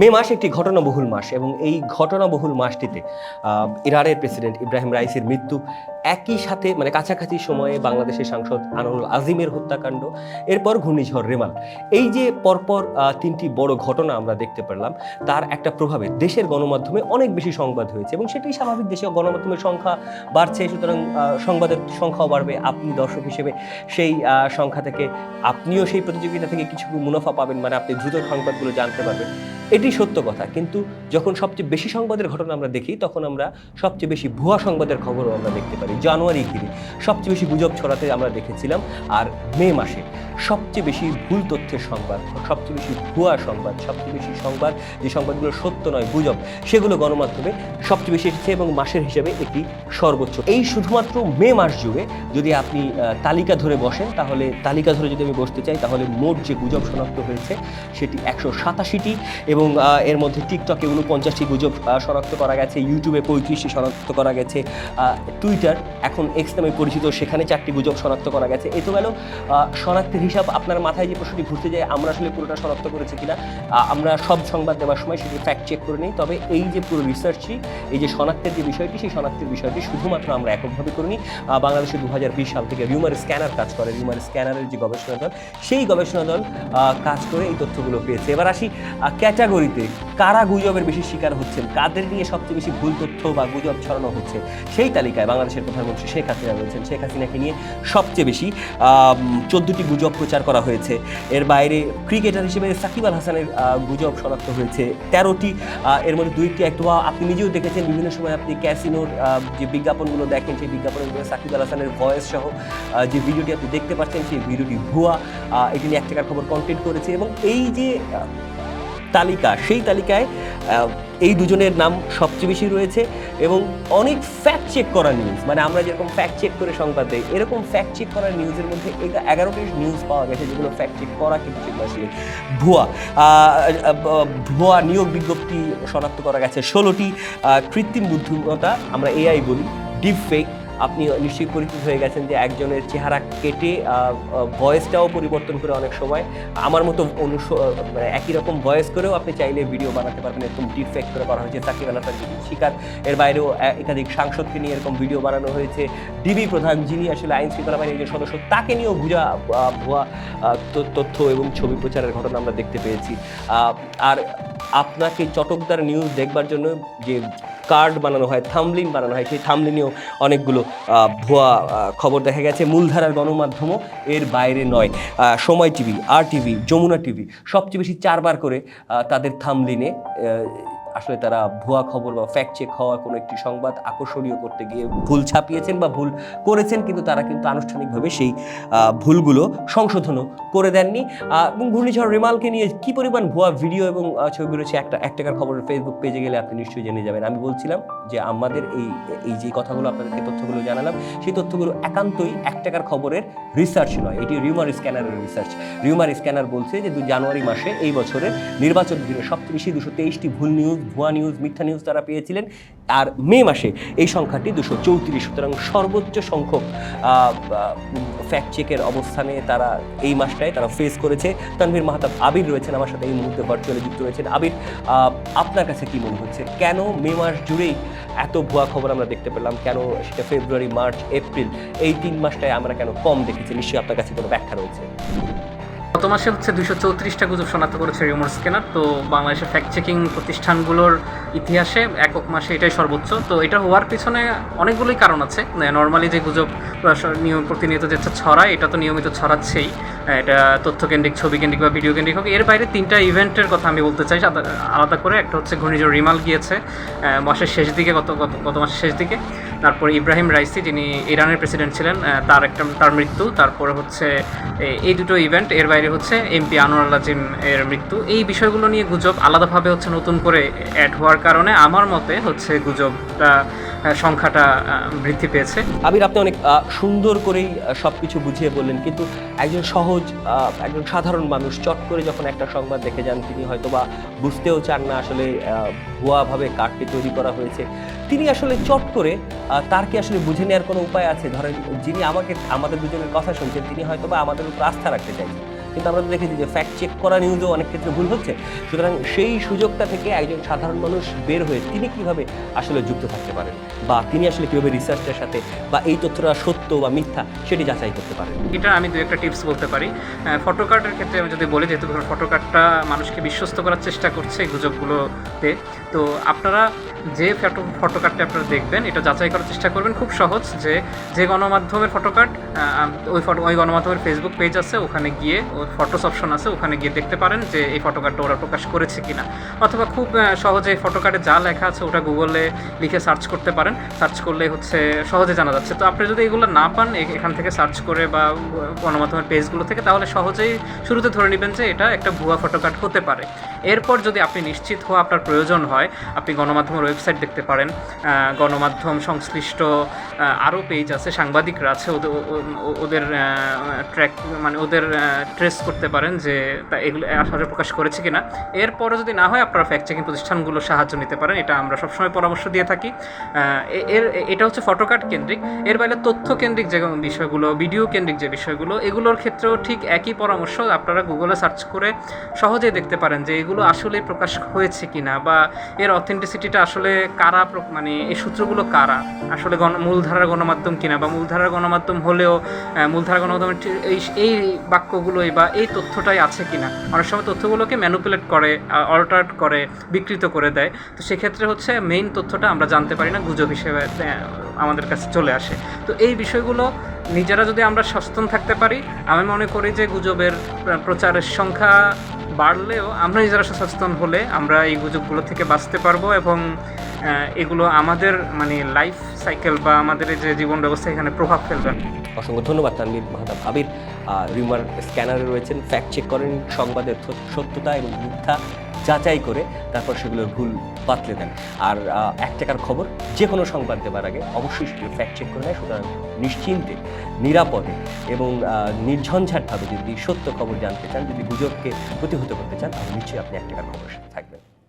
মে মাস একটি ঘটনাবহুল মাস এবং এই ঘটনাবহুল মাসটিতে ইরানের প্রেসিডেন্ট ইব্রাহিম রাইসির মৃত্যু, একই সাথে মানে কাছাকাছি সময়ে বাংলাদেশের সাংসদ আনোয়ারুল আজিমের হত্যাকাণ্ড, এরপর ঘূর্ণিঝড় রেমাল। এই যে পরপর তিনটি বড় ঘটনা আমরা দেখতে পেলাম, তার একটা প্রভাবে দেশের গণমাধ্যমে অনেক বেশি সংবাদ হয়েছে এবং সেটাই স্বাভাবিক, দেশের গণমাধ্যমের সংখ্যা বাড়ছে, সুতরাং সংবাদের সংখ্যাও বাড়বে। আপনি দর্শক হিসেবে সেই সংখ্যা থেকে আপনিও সেই প্রতিযোগিতা থেকে কিছু মুনাফা পাবেন, মানে আপনি দ্রুত সংবাদগুলো জানতে পারবেন। এটি সত্য কথা, কিন্তু যখন সবচেয়ে বেশি সংবাদের ঘটনা আমরা দেখি, তখন আমরা সবচেয়ে বেশি ভুয়া সংবাদের খবরও আমরা দেখতে পারি। জানুয়ারি ঘিরে সবচেয়ে বেশি গুজব ছড়াতে আমরা দেখেছিলাম, আর মে মাসে সবচেয়ে বেশি ভুল তথ্যের সংবাদ, সবচেয়ে বেশি ভুয়া সংবাদ, সবচেয়ে বেশি সংবাদ যে সংবাদগুলো সত্য নয়, গুজব, সেগুলো গণমাধ্যমে সবচেয়ে বেশি এসেছে এবং মাসের হিসেবে এটি সর্বোচ্চ। এই শুধুমাত্র মে মাস জুড়ে যদি আপনি তালিকা ধরে বসেন, তাহলে তালিকা ধরে যদি আমি বসতে চাই, তাহলে মোট যে গুজব শনাক্ত হয়েছে সেটি 187টি এবং এর মধ্যে টিকটকে 49টি গুজব শনাক্ত করা গেছে, ইউটিউবে 35টি শনাক্ত করা গেছে, টুইটার এখন এক্স নামে পরিচিত, সেখানে 4টি গুজব শনাক্ত করা গেছে। এ তো গেল শনাক্তের হিসাব। আপনার মাথায় যে প্রশ্নটি ঘুরতে যায়, আমরা আসলে পুরোটা শনাক্ত করেছি কিনা, আমরা সব সংবাদ দেওয়ার সময় সেটি ফ্যাক্ট চেক করে নিই। তবে এই যে পুরো রিসার্চটি, এই যে শনাক্তের যে বিষয়টি, সেই শনাক্তের বিষয়টি শুধুমাত্র আমরা এককভাবে করিনি। বাংলাদেশে 2020 সাল থেকে রিউমার স্ক্যানার কাজ করে, রিউমার স্ক্যানারের যে গবেষণা দল, সেই গবেষণা দল কাজ করে এই তথ্যগুলো পেয়েছে। এবার আসি ক্যাটাগরিতে, কারা গুজবের বেশি শিকার হচ্ছেন, কাদের নিয়ে সবচেয়ে বেশি ভুল তথ্য বা গুজব ছড়ানো হচ্ছে, সেই তালিকায় বাংলাদেশের প্রধানমন্ত্রী শেখ হাসিনা রয়েছেন। শেখ হাসিনাকে নিয়ে সবচেয়ে বেশি 14টি গুজব প্রচার করা হয়েছে। এর বাইরে ক্রিকেটার হিসেবে সাকিব আল হাসানের গুজব শনাক্ত হয়েছে 13টি, এর মধ্যে 2টি একটু আপনি নিজেও দেখেছেন, বিভিন্ন সময় আপনি ক্যাসিনোর যে বিজ্ঞাপনগুলো দেখেন, সেই বিজ্ঞাপনগুলো সাকিব আল হাসানের ভয়েস সহ যে ভিডিওটি আপনি দেখতে পাচ্ছেন, সেই ভিডিওটি ভুয়া, এটি নিয়ে 1 টাকার খবর কন্টেন্ট করেছে। এবং এই যে তালিকা, সেই তালিকায় এই দুজনের নাম সবচেয়ে বেশি রয়েছে এবং অনেক ফ্যাক্ট চেক করা নিউজ, মানে আমরা যেরকম ফ্যাক্ট চেক করে সংবাদ দেই, এরকম ফ্যাক্ট চেক করা নিউজের মধ্যে 11টি নিউজ পাওয়া গেছে যেগুলো ফ্যাক্ট চেক করা, কিন্তু সেগুলো আসলে ভুয়া। ভুয়া নিয়োগ বিজ্ঞপ্তি শনাক্ত করা গেছে 16টি, কৃত্রিম বুদ্ধিমত্তা, আমরা এআই বলি, ডিপ ফেক। আপনি নিশ্চয়ই পরিচিত হয়ে গেছেন যে একজনের চেহারা কেটে ভয়েসটাও পরিবর্তন করে, অনেক সময় আমার মতো মানে একই রকম ভয়েস করেও আপনি চাইলে ভিডিও বানাতে পারবেন, এরকম ডিফেক্ট করে করা হয়েছে। সাকিব আল হাসান শিকার, এর বাইরেও একাধিক সাংসদকে নিয়ে এরকম ভিডিও বানানো হয়েছে। ডিবি প্রধান, যিনি আসলে আইন শৃঙ্খলা বাহিনীর একজন সদস্য, তাকে নিয়েও ভুয়া তথ্য এবং ছবি প্রচারের ঘটনা আমরা দেখতে পেয়েছি। আর আপনাকে চটকদার নিউজ দেখবার জন্য যে কার্ড বানানো হয়, থাম্বলিন বানানো হয়, সেই থাম্বলিনেও অনেকগুলো ভুয়া খবর দেখা গেছে। মূলধারার গণমাধ্যমও এর বাইরে নয়। সময় টিভি, আর টিভি, যমুনা টিভি সবচেয়ে বেশি 4 বার করে তাদের থাম্বলিনে আসলে তারা ভুয়া খবর বা ফ্যাক্ট চেক হওয়া কোনো একটি সংবাদ আকর্ষণীয় করতে গিয়ে ভুল ছাপিয়েছেন বা ভুল করেছেন, কিন্তু তারা কিন্তু আনুষ্ঠানিকভাবে সেই ভুলগুলো সংশোধনও করে দেননি। এবং ঘূর্ণিঝড় রেমালকে নিয়ে কী পরিমাণ ভুয়া ভিডিও এবং ছবি রয়েছে, 1 টাকার খবরের ফেসবুক পেজে গেলে আপনি নিশ্চয়ই জেনে যাবেন। আমি বলছিলাম যে আমাদের এই যে কথাগুলো আপনাদেরকে তথ্যগুলো জানালাম, সেই তথ্যগুলো একান্তই 1 টাকার খবরের রিসার্চ নয়, এটি রিউমার স্ক্যানারের রিসার্চ। রিউমার স্ক্যানার বলছে যে জানুয়ারি মাসে এই বছরের নির্বাচন ঘিরে সবচেয়ে বেশি 223টি ভুল নিউজ, ভুয়া নিউজ, মিথ্যা নিউজ তারা পেয়েছিলেন। আর মে মাসে এই সংখ্যাটি 234। সুতরাং সর্বোচ্চ সংখ্যক ফ্যাক্ট চেকের অবস্থানে তারা এই মাসটায় তারা ফেস করেছে। তানভীর মাহতাব আবির রয়েছেন আমার সাথে, এই মুহূর্তে ভার্চুয়ালি যুক্ত রয়েছেন। আবির, আপনার কাছে কি মনে হচ্ছে, কেন মে মাস জুড়েই এত ভুয়া খবর আমরা দেখতে পেলাম? কেন সেটা ফেব্রুয়ারি, মার্চ, এপ্রিল, এই 3 মাসটায় আমরা কেন কম দেখেছি? নিশ্চয়ই আপনার কাছে কোনো ব্যাখ্যা রয়েছে। গত মাসে 234টা গুজব শনাক্ত করেছে রিউমার স্ক্যানার। তো বাংলাদেশের ফ্যাক্ট চেকিং প্রতিষ্ঠানগুলোর ইতিহাসে একক মাসে এটাই সর্বোচ্চ। তো এটা হওয়ার পিছনে অনেকগুলোই কারণ আছে। নর্মালি যে গুজব প্রতিনিয়ত যে ছড়ায়, এটা তো নিয়মিত ছড়াচ্ছেই, এটা তথ্যকেন্দ্রিক, ছবিকেন্দ্রিক বা ভিডিও কেন্দ্রিক হোক। এর বাইরে 3টা ইভেন্টের কথা আমি বলতে চাই আলাদা করে। একটা হচ্ছে ঘূর্ণিঝড় রিমাল গিয়েছে মাসের শেষ দিকে, গত মাসের শেষ দিকে। তারপর ইব্রাহিম রাইসি, যিনি ইরানের প্রেসিডেন্ট ছিলেন, তার মৃত্যু। তারপরে হচ্ছে এই দুটো ইভেন্ট। এর বাইরে হচ্ছে এমপি আনোয়ারুল আজিম এর মৃত্যু। এই বিষয়গুলো নিয়ে গুজব আলাদাভাবে হচ্ছে নতুন করে অ্যাড হওয়ার কারণে আমার মতে হচ্ছে গুজবটা সংখ্যাটা বৃদ্ধি পেয়েছে। আবির, আপনি অনেক সুন্দর করেই সব কিছু বুঝিয়ে বললেন, কিন্তু একজন একজন সাধারণ মানুষ চট করে যখন একটা সংবাদ দেখে যান, তিনি হয়তো বা বুঝতেও চান না আসলে ভুয়াভাবে কার্ডটি তৈরি করা হয়েছে। তিনি আসলে চট করে তার কি আসলে বুঝে নেওয়ার কোনো উপায় আছে? ধরেন, যিনি আমাদের দুজনের কথা শুনছেন, তিনি হয়তো বা আমাদের উপর আস্থা রাখতে চাইছেন, কিন্তু আমরা তো দেখেছি যে ফ্যাক্ট চেক করা নিউজও অনেক ক্ষেত্রে ভুল হচ্ছে। সুতরাং সেই সুযোগটা থেকে একজন সাধারণ মানুষ বের হয়ে তিনি কিভাবে আসলে যুক্ত থাকতে পারেন, বা তিনি আসলে কিভাবে রিসার্চের সাথে বা এই তথ্যটা সত্য বা মিথ্যা সেটি যাচাই করতে পারেন? এটা আমি দু একটা টিপস বলতে পারি। ফটো কার্ডের ক্ষেত্রে আমি যদি বলি, যেহেতু ফটো কার্ডটা মানুষকে বিশ্বস্ত করার চেষ্টা করছে এই গুজবগুলোতে, তো আপনারা যে ফটো কার্ডটা আপনারা দেখবেন এটা যাচাই করার চেষ্টা করবেন। খুব সহজ, যে গণমাধ্যমের ফটো কার্ড, ওই গণমাধ্যমের ফেসবুক পেজ আছে, ওখানে গিয়ে ফটোস অপশন আছে, ওখানে গিয়ে দেখতে পারেন যে এই ফটো কার্ডটা ওরা প্রকাশ করেছে কিনা। অথবা খুব সহজে ফটো কার্ডে যা লেখা আছে ওটা গুগলে লিখে সার্চ করতে পারেন, সার্চ করলে হচ্ছে সহজে জানা যাচ্ছে। তো আপনি যদি এগুলো না পান এখান থেকে সার্চ করে বা গণমাধ্যমের পেজগুলো থেকে, তাহলে সহজেই শুরুতে ধরে নেবেন যে এটা একটা ভুয়া ফটো কার্ড হতে পারে। এরপর যদি আপনি নিশ্চিত হওয়া আপনার প্রয়োজন হয়, আপনি গণমাধ্যমের ওয়েবসাইট দেখতে পারেন, গণমাধ্যম সংশ্লিষ্ট আরও পেজ আছে, সাংবাদিকরা আছে, ওদের ট্র্যাক মানে ওদের ট্রেস করতে পারেন যে এগুলো আসলে প্রকাশ করেছে কিনা। এরপরে যদি না হয় আপনারা ফ্যাক্ট চেকিং প্রতিষ্ঠানগুলোর সাহায্য নিতে পারেন, এটা আমরা সবসময় পরামর্শ দিয়ে থাকি। এটা হচ্ছে ফটো কার্ড কেন্দ্রিক। এর বাইরে তথ্য কেন্দ্রিক যে বিষয়গুলো, ভিডিও কেন্দ্রিক যে বিষয়গুলো, এগুলোর ক্ষেত্রেও ঠিক একই পরামর্শ। আপনারা গুগলে সার্চ করে সহজেই দেখতে পারেন যে এগুলো আসলেই প্রকাশ হয়েছে কিনা, বা এর অথেন্টিসিটিটা আসলে কারা, মানে এই সূত্রগুলো কারা, আসলে মূলধারার গণমাধ্যম কিনা, বা মূলধারার গণমাধ্যম হলেও মূলধারার গণমাধ্যমের এই বাক্যগুলোই বা এই তথ্যটাই আছে কিনা। অনেক সময় তথ্যগুলোকে ম্যানুপুলেট করে, অল্টার করে, বিকৃত করে দেয়। তো সেক্ষেত্রে হচ্ছে মেইন তথ্যটা আমরা জানতে পারি না, গুজব হিসেবে আমাদের কাছে চলে আসে। তো এই বিষয়গুলো নিজেরা যদি আমরা সচেতন থাকতে পারি, আমি মনে করি যে গুজবের প্রচারের সংখ্যা বাড়লেও আমরা নিজেরা সচেতন হলে আমরা এই গুজবগুলো থেকে বাঁচতে পারবো, এবং এগুলো আমাদের মানে লাইফ সাইকেল বা আমাদের যে জীবন ব্যবস্থা এখানে প্রভাব ফেলবে। অসংখ্য ধন্যবাদ তানভীর মাহতাব আবির। রিউমার স্ক্যানারে রয়েছেন, ফ্যাক্ট চেক করেন, সংবাদের সত্যতা এবং মিথ্যা যাচাই করে তারপর সেগুলোর ভুল বাতলে দেন। আর 1 টাকার খবর যে কোনো সংবাদ দেওয়ার আগে অবশ্যই সেগুলো ফ্যাক্ট চেক করে নেয়। সুতরাং নিশ্চিন্তে, নিরাপদে এবং নির্ঝঞ্ঝাটভাবে যদি সত্য খবর জানতে চান, যদি গুজবকে প্রতিহত করতে চান, তাহলে নিশ্চয়ই আপনি 1 টাকার খবরের সাথে থাকবেন।